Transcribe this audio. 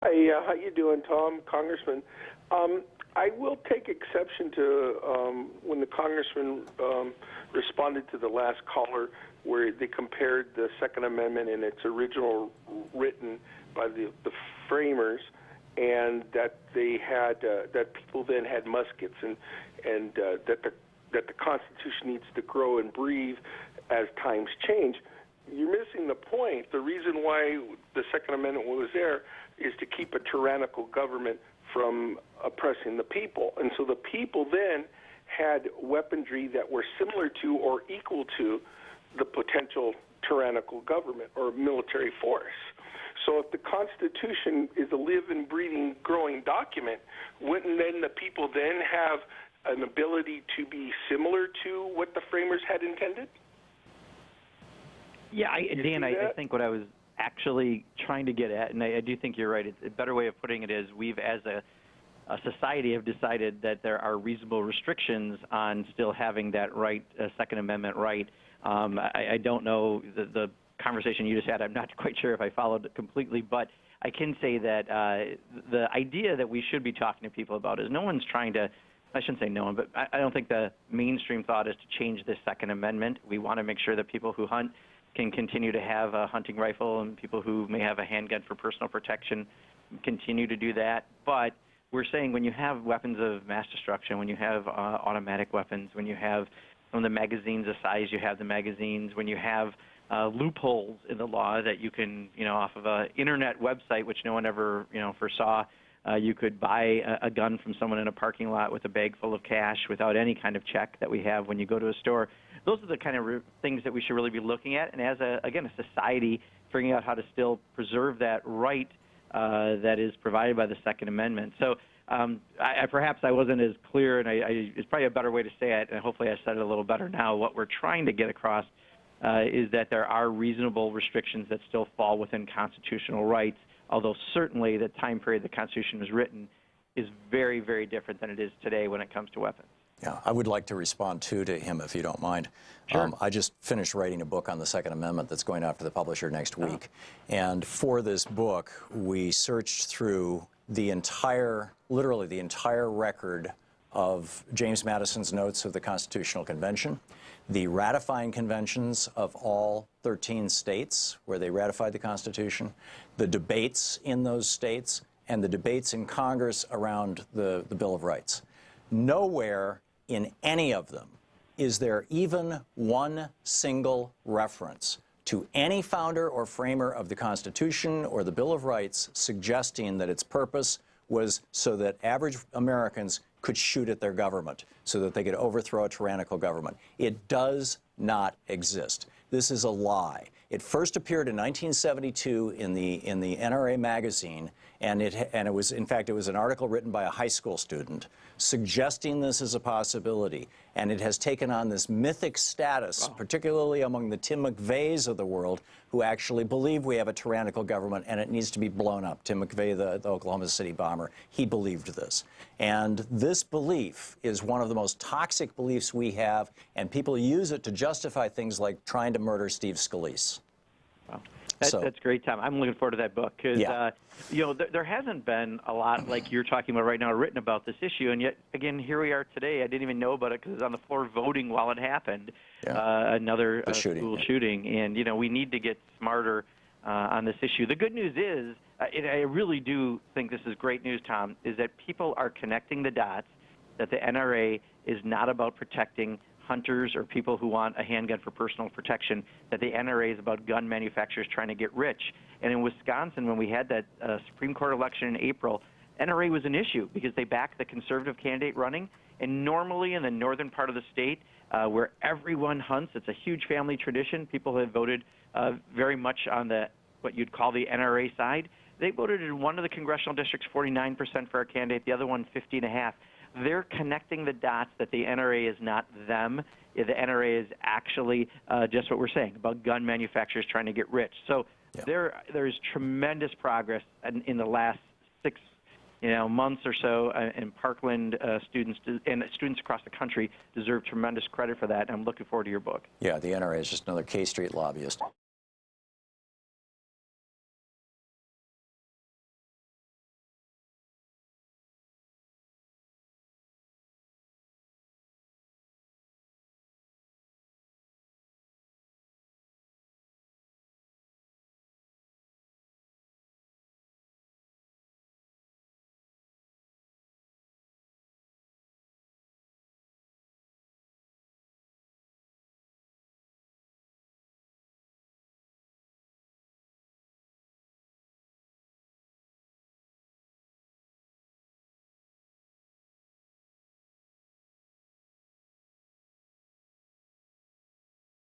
Hi, how you doing, Tom, Congressman? I will take exception to when the Congressman responded to the last caller where they compared the Second Amendment in its original written by the framers, and that they had that people then had muskets, and that the Constitution needs to grow and breathe as times change. You're missing the point. The reason why the Second Amendment was there is to keep a tyrannical government from oppressing the people. And so the people then had weaponry that were similar to or equal to the potential tyrannical government or military force. So if the Constitution is a living, breathing, growing document, wouldn't then the people then have an ability to be similar to what the framers had intended? Yeah, Dan, I think what I was actually trying to get at, and I do think you're right, it's a better way of putting it is we've, as a society, have decided that there are reasonable restrictions on still having that right, Second Amendment right. I don't know the conversation you just had. I'm not quite sure if I followed it completely, but I can say that the idea that we should be talking to people about is no one's trying to, I shouldn't say no one, but I don't think the mainstream thought is to change this Second Amendment. We want to make sure that people who hunt can continue to have a hunting rifle, and people who may have a handgun for personal protection continue to do that. But we're saying when you have weapons of mass destruction, when you have automatic weapons, when you have from the magazines the size you have the magazines, when you have loopholes in the law that you can, off of an internet website, which no one ever, foresaw, you could buy a gun from someone in a parking lot with a bag full of cash without any kind of check that we have when you go to a store. Those are the kind of things that we should really be looking at. And as, again, a society, figuring out how to still preserve that right that is provided by the Second Amendment. So perhaps I wasn't as clear, and it's probably a better way to say it, and hopefully I said it a little better now. What we're trying to get across is that there are reasonable restrictions that still fall within constitutional rights, although certainly the time period the Constitution was written is very, very different than it is today when it comes to weapons. Yeah, I would like to respond, too, to him, if you don't mind. Sure. I just finished writing a book on the Second Amendment that's going out to the publisher next week. And for this book, we searched through the entire, literally the entire record of James Madison's notes of the Constitutional Convention, the ratifying conventions of all 13 states where they ratified the Constitution, the debates in those states, and the debates in Congress around the Bill of Rights. Nowhere in any of them is there even one single reference to any founder or framer of the Constitution or the Bill of Rights suggesting that its purpose was so that average Americans could shoot at their government, so that they could overthrow a tyrannical government. It does not exist. This is a lie. It first appeared in 1972 in the NRA magazine, and it was, in fact, it was an article written by a high school student suggesting this as a possibility, and it has taken on this mythic status, particularly among the Tim McVeighs of the world, who actually believe we have a tyrannical government and it needs to be blown up. Tim McVeigh, the Oklahoma City bomber, he believed this. And this belief is one of the most toxic beliefs we have, and people use it to justify things like trying to murder Steve Scalise. Wow. That's great, Tom. I'm looking forward to that book because, there hasn't been a lot like you're talking about right now written about this issue, and yet, again, here we are today. I didn't even know about it because it was on the floor voting while it happened, another school shooting. And, we need to get smarter on this issue. The good news is, I really do think this is great news, Tom, is that people are connecting the dots, that the NRA is not about protecting hunters or people who want a handgun for personal protection, that the NRA is about gun manufacturers trying to get rich. And in Wisconsin, when we had that Supreme Court election in April, NRA was an issue because they backed the conservative candidate running. And normally in the northern part of the state, where everyone hunts, it's a huge family tradition. People have voted very much on what you'd call the NRA side. They voted in one of the congressional districts 49% for our candidate, the other one 50.5%. They're connecting the dots that the NRA is not them. The NRA is actually just what we're saying about gun manufacturers trying to get rich. So there's tremendous progress in the last 6 months or so, and Parkland students and students across the country deserve tremendous credit for that. And I'm looking forward to your book. Yeah, the NRA is just another K Street lobbyist.